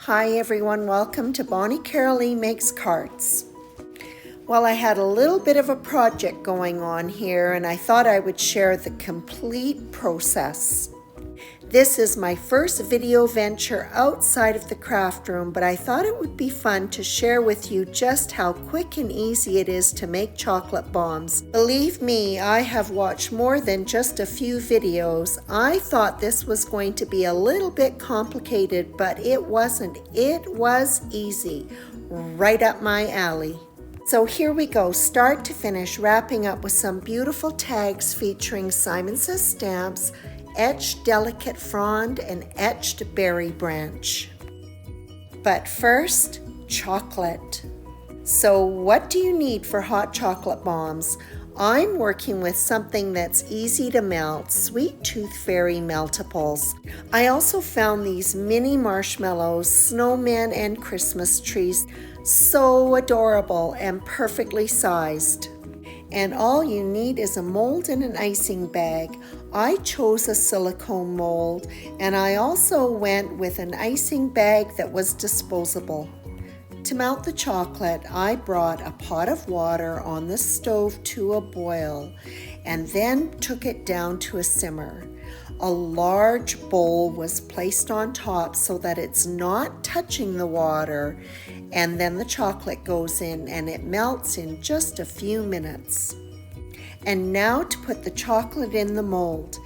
Hi everyone, welcome to Bonnie Carolee Makes Carts. Well, I had a little bit of a project going on here and I thought I would share the complete process. This is my first video venture outside of the craft room, but I thought it would be fun to share with you just how quick and easy it is to make chocolate bombs. Believe me, I have watched more than just a few videos. I thought this was going to be a little bit complicated, but it wasn't. It was easy, right up my alley. So here we go, start to finish, wrapping up with some beautiful tags featuring Simon Says stamps, etched delicate frond, and etched berry branch. But first, chocolate. So what do you need for hot chocolate bombs? I'm working with something that's easy to melt, Sweet Tooth Fairy meltables. I also found these mini marshmallows, snowmen, and Christmas trees. So adorable and perfectly sized. And all you need is a mold and an icing bag. I chose a silicone mold, and I also went with an icing bag that was disposable. To melt the chocolate, I brought a pot of water on the stove to a boil and then took it down to a simmer. A large bowl was placed on top so that it's not touching the water, and then the chocolate goes in and it melts in just a few minutes. And now to put the chocolate in the mold.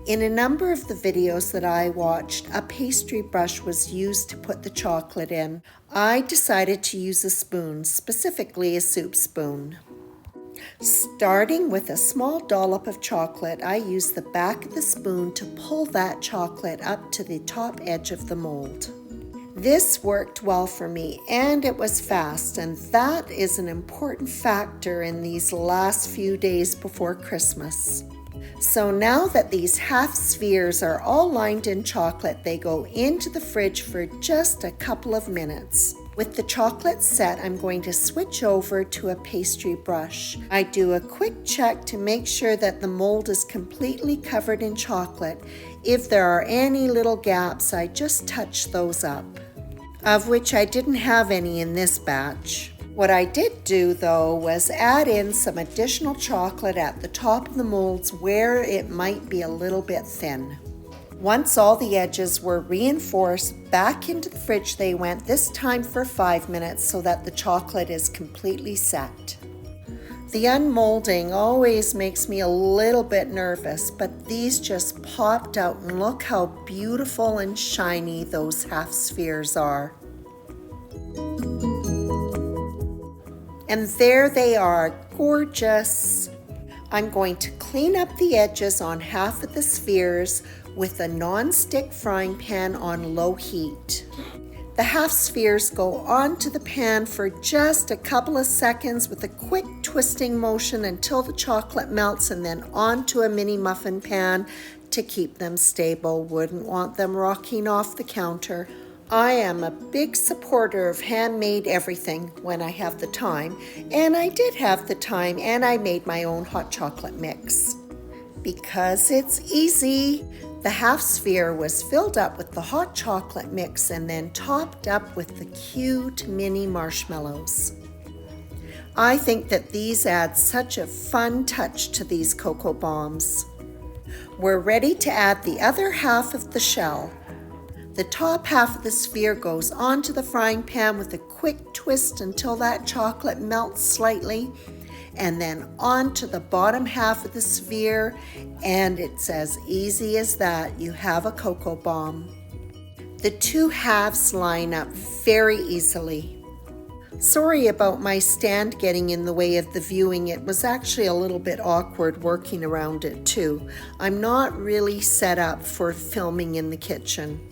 In a number of the videos that I watched, a pastry brush was used to put the chocolate in. I decided to use a spoon, specifically a soup spoon. Starting with a small dollop of chocolate, I used the back of the spoon to pull that chocolate up to the top edge of the mold. This worked well for me, and it was fast, and that is an important factor in these last few days before Christmas. So now that these half spheres are all lined in chocolate, they go into the fridge for just a couple of minutes. With the chocolate set, I'm going to switch over to a pastry brush. I do a quick check to make sure that the mold is completely covered in chocolate. If there are any little gaps, I just touch those up, of which I didn't have any in this batch. What I did do though was add in some additional chocolate at the top of the molds where it might be a little bit thin. Once all the edges were reinforced, back into the fridge they went, this time for 5 minutes so that the chocolate is completely set. The unmolding always makes me a little bit nervous, but these just popped out, and look how beautiful and shiny those half spheres are. And there they are, gorgeous. I'm going to clean up the edges on half of the spheres with a non-stick frying pan on low heat. The half spheres go onto the pan for just a couple of seconds with a quick twisting motion until the chocolate melts, and then onto a mini muffin pan to keep them stable. Wouldn't want them rocking off the counter. I am a big supporter of handmade everything when I have the time, and I did have the time, and I made my own hot chocolate mix. Because it's easy. The half sphere was filled up with the hot chocolate mix and then topped up with the cute mini marshmallows. I think that these add such a fun touch to these cocoa bombs. We're ready to add the other half of the shell. The top half of the sphere goes onto the frying pan with a quick twist until that chocolate melts slightly, and then onto the bottom half of the sphere, and it's as easy as that. You have a cocoa bomb. The two halves line up very easily. Sorry about my stand getting in the way of the viewing. It was actually a little bit awkward working around it too. I'm not really set up for filming in the kitchen.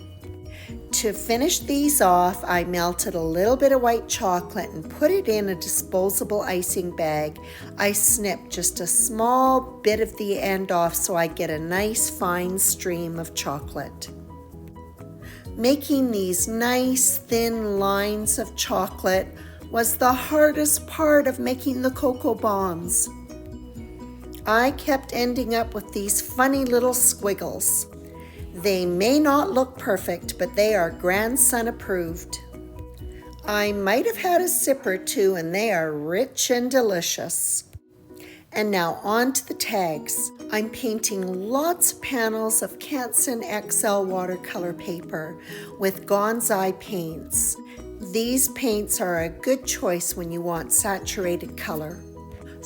To finish these off, I melted a little bit of white chocolate and put it in a disposable icing bag. I snipped just a small bit of the end off so I get a nice fine stream of chocolate. Making these nice thin lines of chocolate was the hardest part of making the cocoa bombs. I kept ending up with these funny little squiggles. They may not look perfect, but they are grandson approved. I might have had a sip or two, and they are rich and delicious. And now on to the tags. I'm painting lots of panels of Canson XL watercolor paper with Gonzai paints. These paints are a good choice when you want saturated color.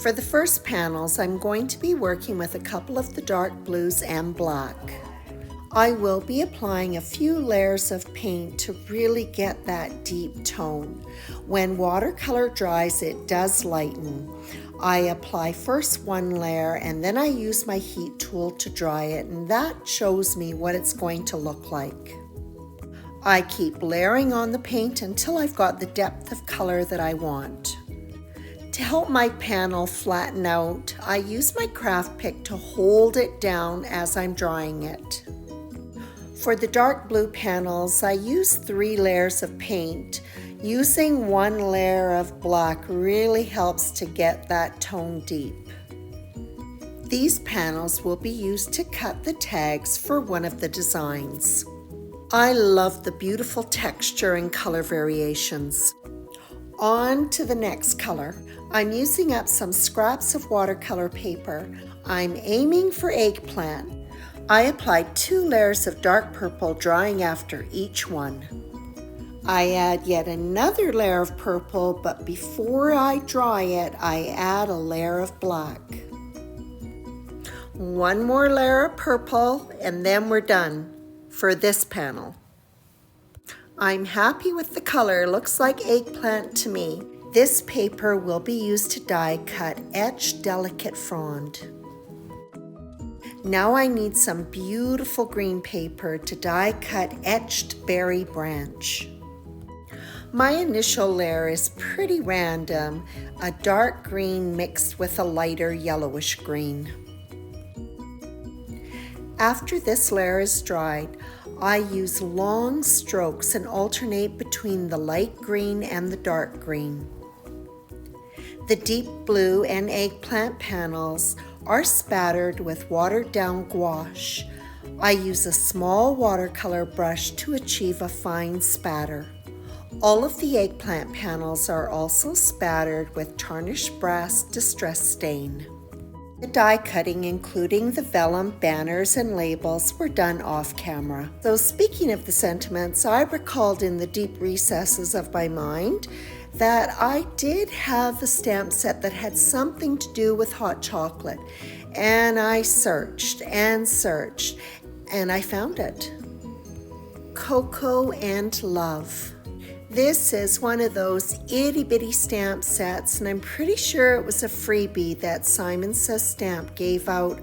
For the first panels, I'm going to be working with a couple of the dark blues and black. I will be applying a few layers of paint to really get that deep tone. When watercolor dries, it does lighten. I apply first one layer and then I use my heat tool to dry it, and that shows me what it's going to look like. I keep layering on the paint until I've got the depth of color that I want. To help my panel flatten out, I use my craft pick to hold it down as I'm drying it. For the dark blue panels, I use 3 layers of paint. Using 1 layer of black really helps to get that tone deep. These panels will be used to cut the tags for one of the designs. I love the beautiful texture and color variations. On to the next color. I'm using up some scraps of watercolor paper. I'm aiming for eggplant. I applied 2 layers of dark purple, drying after each one. I add yet another layer of purple, but before I dry it, I add a layer of black. 1 more layer of purple, and then we're done for this panel. I'm happy with the color. Looks like eggplant to me. This paper will be used to die cut etched delicate frond. Now I need some beautiful green paper to die cut etched berry branch. My initial layer is pretty random, a dark green mixed with a lighter yellowish green. After this layer is dried, I use long strokes and alternate between the light green and the dark green. The deep blue and eggplant panels are spattered with watered down gouache. I use a small watercolor brush to achieve a fine spatter. All of the eggplant panels are also spattered with tarnished brass distress stain. The die cutting, including the vellum, banners, and labels, were done off camera. So speaking of the sentiments, I recalled in the deep recesses of my mind that I did have a stamp set that had something to do with hot chocolate. And I searched and searched, and I found it. Cocoa and Love. This is one of those itty-bitty stamp sets, and I'm pretty sure it was a freebie that Simon Says Stamp gave out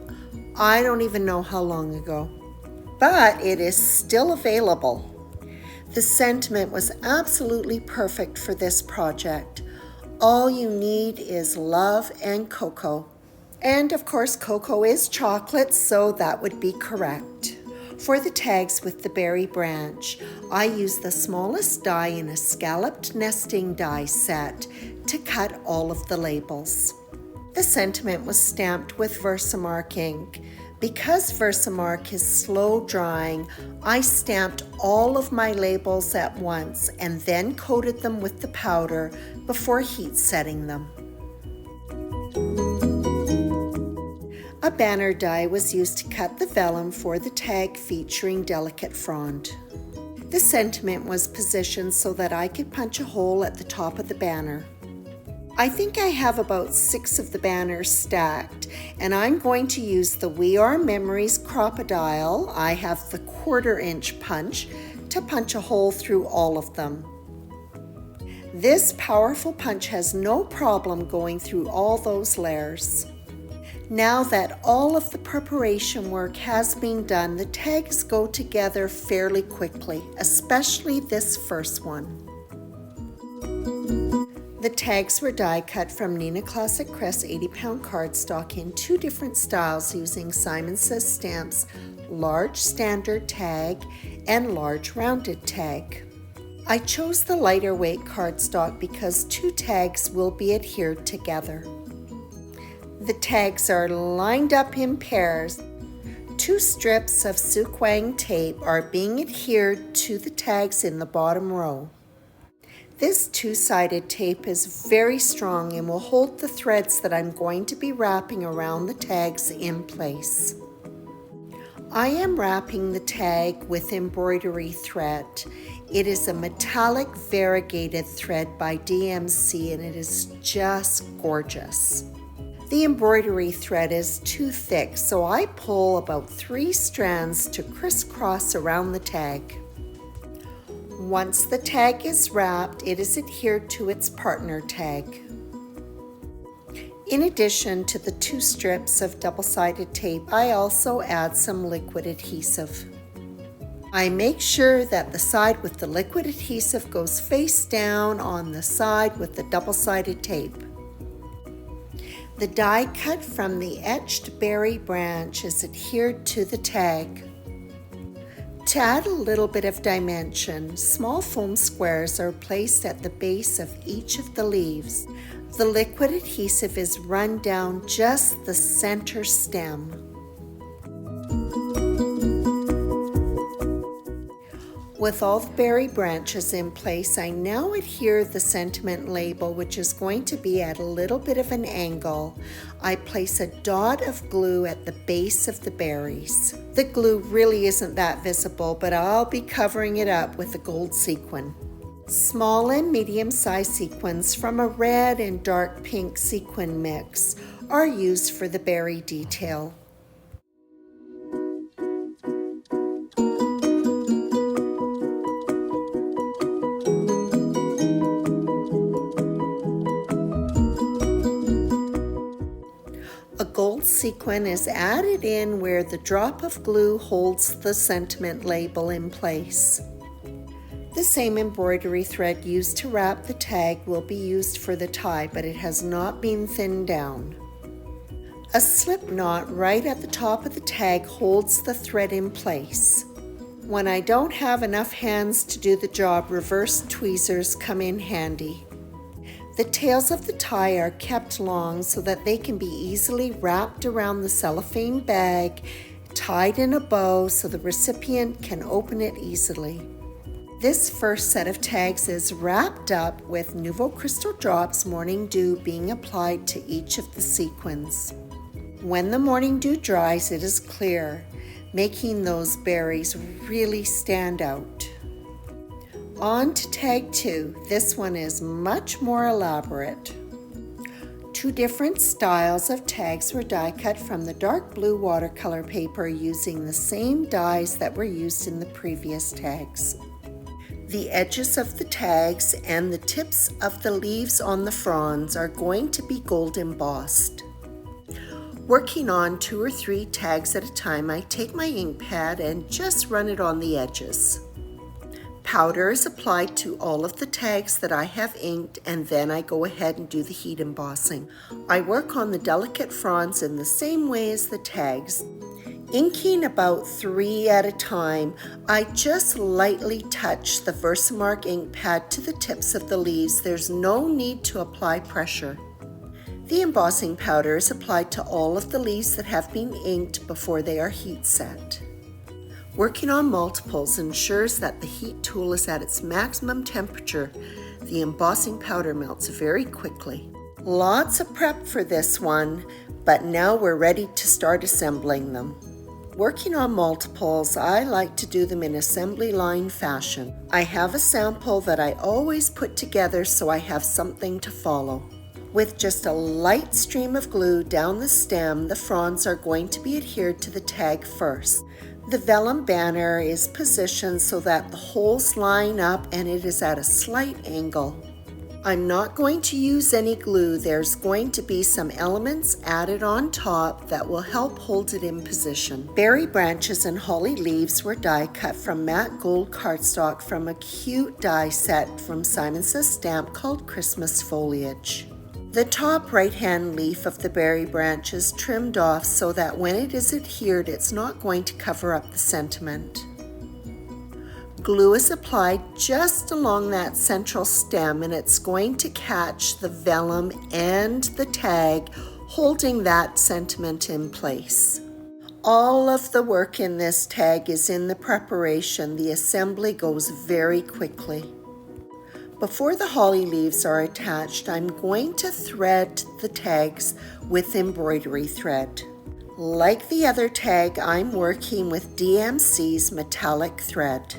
I don't even know how long ago. But it is still available. The sentiment was absolutely perfect for this project. All you need is love and cocoa. And of course, cocoa is chocolate, so that would be correct. For the tags with the berry branch, I use the smallest die in a scalloped nesting die set to cut all of the labels. The sentiment was stamped with Versamark ink. Because Versamark is slow drying, I stamped all of my labels at once and then coated them with the powder before heat setting them. A banner die was used to cut the vellum for the tag featuring delicate frond. The sentiment was positioned so that I could punch a hole at the top of the banner. I think I have about 6 of the banners stacked, and I'm going to use the We Are Memories Crocodile. I have the 1/4 inch punch to punch a hole through all of them. This powerful punch has no problem going through all those layers. Now that all of the preparation work has been done, the tags go together fairly quickly, especially this first one. The tags were die cut from Neenah Classic Crest 80-pound cardstock in 2 different styles using Simon Says Stamp's large standard tag and large rounded tag. I chose the lighter weight cardstock because 2 tags will be adhered together. The tags are lined up in pairs. 2 strips of Sukwang tape are being adhered to the tags in the bottom row. This 2-sided tape is very strong and will hold the threads that I'm going to be wrapping around the tags in place. I am wrapping the tag with embroidery thread. It is a metallic variegated thread by DMC and it is just gorgeous. The embroidery thread is too thick, so I pull about 3 strands to crisscross around the tag. Once the tag is wrapped, it is adhered to its partner tag. In addition to the 2 strips of double-sided tape, I also add some liquid adhesive. I make sure that the side with the liquid adhesive goes face down on the side with the double-sided tape. The die cut from the etched berry branch is adhered to the tag. To add a little bit of dimension, small foam squares are placed at the base of each of the leaves. The liquid adhesive is run down just the center stem. With all the berry branches in place, I now adhere the sentiment label, which is going to be at a little bit of an angle. I place a dot of glue at the base of the berries. The glue really isn't that visible, but I'll be covering it up with a gold sequin. Small and medium-sized sequins from a red and dark pink sequin mix are used for the berry detail. A gold sequin is added in where the drop of glue holds the sentiment label in place. The same embroidery thread used to wrap the tag will be used for the tie, but it has not been thinned down. A slip knot right at the top of the tag holds the thread in place. When I don't have enough hands to do the job, reverse tweezers come in handy. The tails of the tie are kept long so that they can be easily wrapped around the cellophane bag, tied in a bow so the recipient can open it easily. This first set of tags is wrapped up with Nouveau Crystal Drops Morning Dew being applied to each of the sequins. When the Morning Dew dries, it is clear, making those berries really stand out. On to tag 2. This one is much more elaborate. 2 different styles of tags were die cut from the dark blue watercolor paper using the same dies that were used in the previous tags. The edges of the tags and the tips of the leaves on the fronds are going to be gold embossed. Working on 2 or 3 tags at a time, I take my ink pad and just run it on the edges. Powder is applied to all of the tags that I have inked, and then I go ahead and do the heat embossing. I work on the delicate fronds in the same way as the tags. Inking about 3 at a time, I just lightly touch the Versamark ink pad to the tips of the leaves. There's no need to apply pressure. The embossing powder is applied to all of the leaves that have been inked before they are heat set. Working on multiples ensures that the heat tool is at its maximum temperature. The embossing powder melts very quickly. Lots of prep for this one, but now we're ready to start assembling them. Working on multiples, I like to do them in assembly line fashion. I have a sample that I always put together so I have something to follow. With just a light stream of glue down the stem, the fronds are going to be adhered to the tag first. The vellum banner is positioned so that the holes line up and it is at a slight angle. I'm not going to use any glue. There's going to be some elements added on top that will help hold it in position. Berry branches and holly leaves were die cut from matte gold cardstock from a cute die set from Simon Says Stamp called Christmas Foliage. The top right-hand leaf of the berry branch is trimmed off so that when it is adhered, it's not going to cover up the sentiment. Glue is applied just along that central stem and it's going to catch the vellum and the tag, holding that sentiment in place. All of the work in this tag is in the preparation. The assembly goes very quickly. Before the holly leaves are attached, I'm going to thread the tags with embroidery thread. Like the other tag, I'm working with DMC's metallic thread.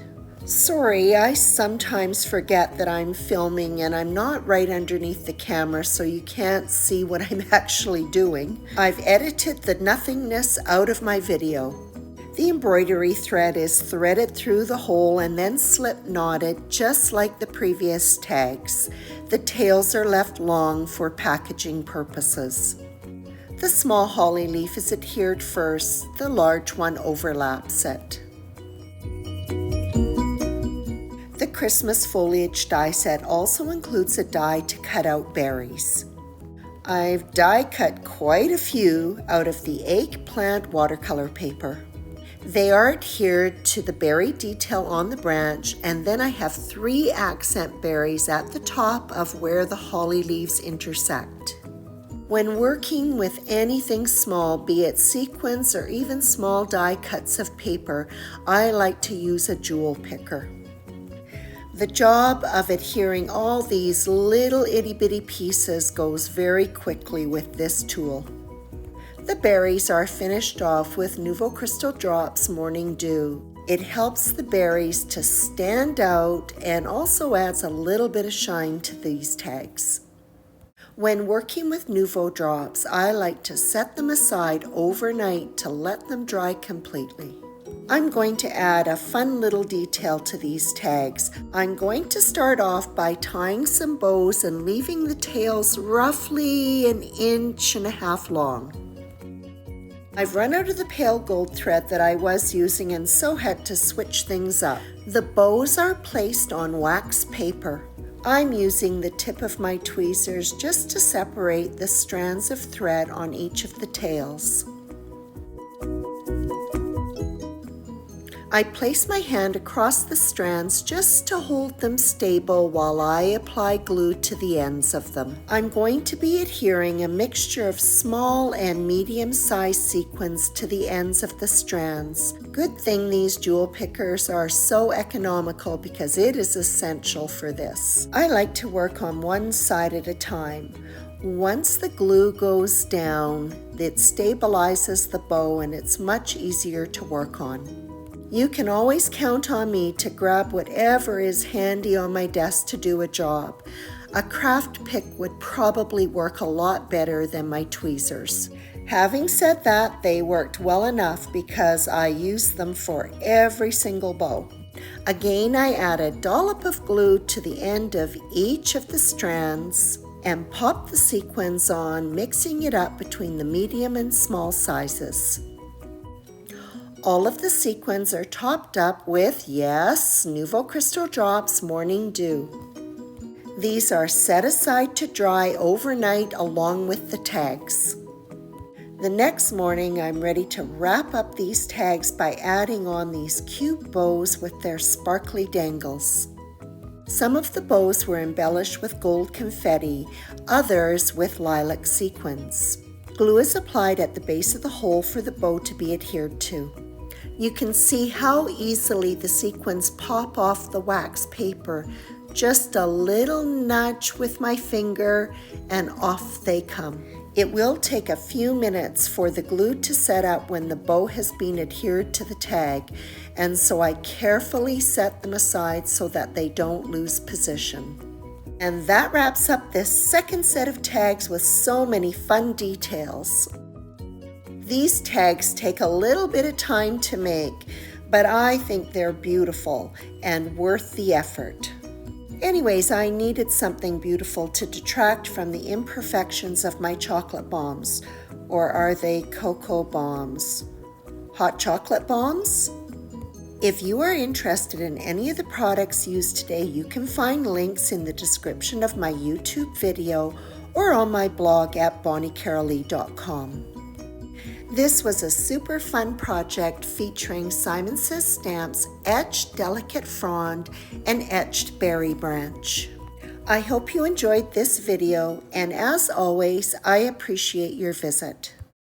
Sorry, I sometimes forget that I'm filming and I'm not right underneath the camera, so you can't see what I'm actually doing. I've edited the nothingness out of my video. The embroidery thread is threaded through the hole and then slip knotted just like the previous tags. The tails are left long for packaging purposes. The small holly leaf is adhered first, the large one overlaps it. The Christmas foliage die set also includes a die to cut out berries. I've die cut quite a few out of the eggplant watercolor paper. They are adhered to the berry detail on the branch, and then I have 3 accent berries at the top of where the holly leaves intersect. When working with anything small, be it sequins or even small die cuts of paper, I like to use a jewel picker. The job of adhering all these little itty-bitty pieces goes very quickly with this tool. The berries are finished off with Nouveau Crystal Drops Morning Dew. It helps the berries to stand out and also adds a little bit of shine to these tags. When working with Nouveau Drops, I like to set them aside overnight to let them dry completely. I'm going to add a fun little detail to these tags. I'm going to start off by tying some bows and leaving the tails roughly 1.5 inches long. I've run out of the pale gold thread that I was using and so had to switch things up. The bows are placed on wax paper. I'm using the tip of my tweezers just to separate the strands of thread on each of the tails. I place my hand across the strands just to hold them stable while I apply glue to the ends of them. I'm going to be adhering a mixture of small and medium-sized sequins to the ends of the strands. Good thing these jewel pickers are so economical because it is essential for this. I like to work on one side at a time. Once the glue goes down, it stabilizes the bow and it's much easier to work on. You can always count on me to grab whatever is handy on my desk to do a job. A craft pick would probably work a lot better than my tweezers. Having said that, they worked well enough because I used them for every single bow. Again, I add a dollop of glue to the end of each of the strands and pop the sequins on, mixing it up between the medium and small sizes. All of the sequins are topped up with, yes, Nouveau Crystal Drops Morning Dew. These are set aside to dry overnight along with the tags. The next morning, I'm ready to wrap up these tags by adding on these cute bows with their sparkly dangles. Some of the bows were embellished with gold confetti, others with lilac sequins. Glue is applied at the base of the hole for the bow to be adhered to. You can see how easily the sequins pop off the wax paper. Just a little nudge with my finger and off they come. It will take a few minutes for the glue to set up when the bow has been adhered to the tag, and so I carefully set them aside so that they don't lose position. And that wraps up this second set of tags with so many fun details. These tags take a little bit of time to make, but I think they're beautiful and worth the effort. Anyways, I needed something beautiful to detract from the imperfections of my chocolate bombs. Or are they cocoa bombs? Hot chocolate bombs? If you are interested in any of the products used today, you can find links in the description of my YouTube video or on my blog at bonniecarolee.com. This was a super fun project featuring Simon Says Stamps, etched delicate frond, and etched berry branch. I hope you enjoyed this video, and as always, I appreciate your visit.